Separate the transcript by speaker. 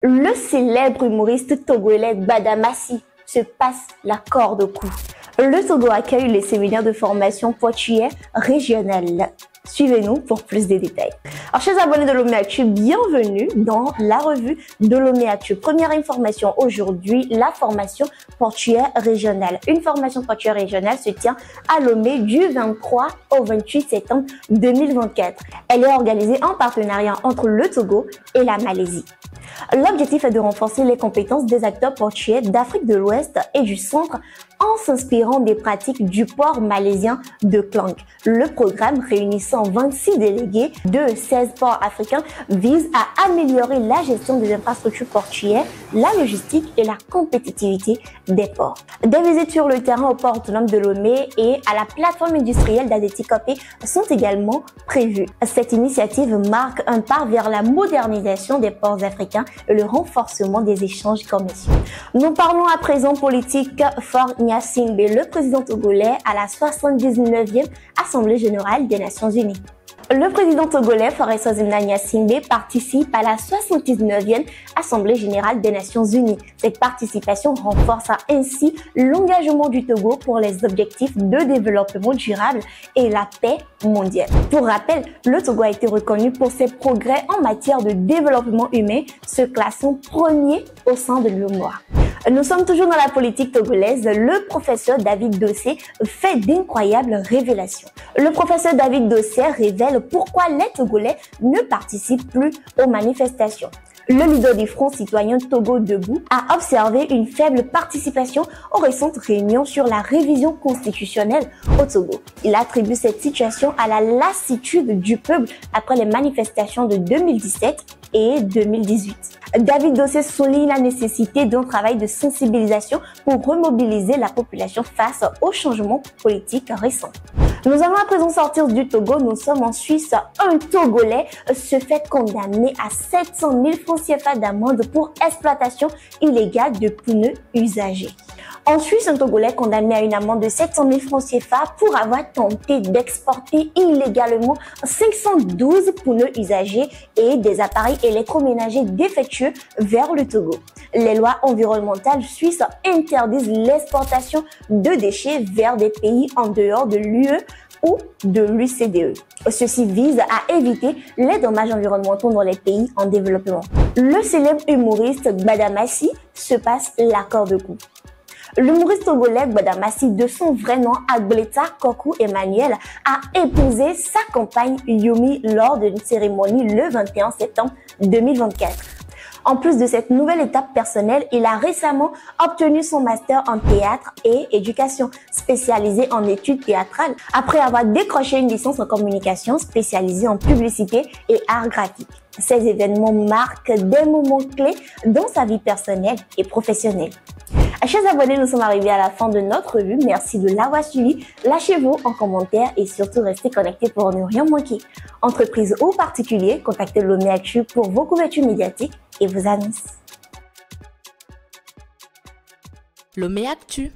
Speaker 1: Le célèbre humoriste togolais Gbada Massy se passe la corde au cou. Le Togo accueille les séminaires de formation portuaire régionale. Suivez-nous pour plus de détails. Alors, chers abonnés de Lomé Actu, bienvenue dans la revue de Lomé Actu. Première information aujourd'hui, la formation portuaire régionale. Une formation portuaire régionale se tient à Lomé du 23 au 28 septembre 2024. Elle est organisée en partenariat entre le Togo et la Malaisie. L'objectif est de renforcer les compétences des acteurs portuaires d'Afrique de l'Ouest et du Centre en s'inspirant des pratiques du port malaisien de Klang. Le programme réunissant 26 délégués de 16 ports africains vise à améliorer la gestion des infrastructures portuaires, la logistique et la compétitivité des ports. Des visites sur le terrain au port autonome de Lomé et à la plateforme industrielle d'Adétikopé sont également prévues. Cette initiative marque un pas vers la modernisation des ports africains et le renforcement des échanges commerciaux. Nous parlons à présent politique. Faure Gnassingbé, le président togolais à la 79e Assemblée générale des Nations unies. Le président togolais Faure Gnassingbé participe à la 79e Assemblée générale des Nations unies. Cette participation renforce ainsi l'engagement du Togo pour les objectifs de développement durable et la paix mondiale. Pour rappel, le Togo a été reconnu pour ses progrès en matière de développement humain, se classant premier au sein de l'UEMOA. Nous sommes toujours dans la politique togolaise. Le professeur David Dossé fait d'incroyables révélations. Le professeur David Dossé révèle pourquoi les Togolais ne participent plus aux manifestations. Le leader du Front citoyen Togo Debout a observé une faible participation aux récentes réunions sur la révision constitutionnelle au Togo. Il attribue cette situation à la lassitude du peuple après les manifestations de 2017 et 2018. David Dossé souligne la nécessité d'un travail de sensibilisation pour remobiliser la population face aux changements politiques récents. Nous allons à présent sortir du Togo. Nous sommes en Suisse. Un Togolais se fait condamner à 700 000 francs CFA d'amende pour exploitation illégale de pneus usagés. En Suisse, un Togolais condamné à une amende de 700 000 francs CFA pour avoir tenté d'exporter illégalement 512 pneus usagés et des appareils électroménagers défectueux vers le Togo. Les lois environnementales suisses interdisent l'exportation de déchets vers des pays en dehors de l'UE ou de l'UCDE. Ceci vise à éviter les dommages environnementaux dans les pays en développement. Le célèbre humoriste Gbada Massy se passe la corde au cou. L'humoriste togolais Gbada Massy, de son vrai nom Agbleta Kokou Emmanuel, a épousé sa compagne Yumi lors d'une cérémonie le 21 septembre 2024. En plus de cette nouvelle étape personnelle, il a récemment obtenu son master en théâtre et éducation, spécialisé en études théâtrales, après avoir décroché une licence en communication spécialisée en publicité et art graphique. Ces événements marquent des moments clés dans sa vie personnelle et professionnelle. Chers abonnés, nous sommes arrivés à la fin de notre revue. Merci de l'avoir suivi. Lâchez-vous en commentaire et surtout restez connectés pour ne rien manquer. Entreprises ou particuliers, contactez Lomé Actu pour vos couvertures médiatiques et vos annonces.
Speaker 2: Lomé Actu.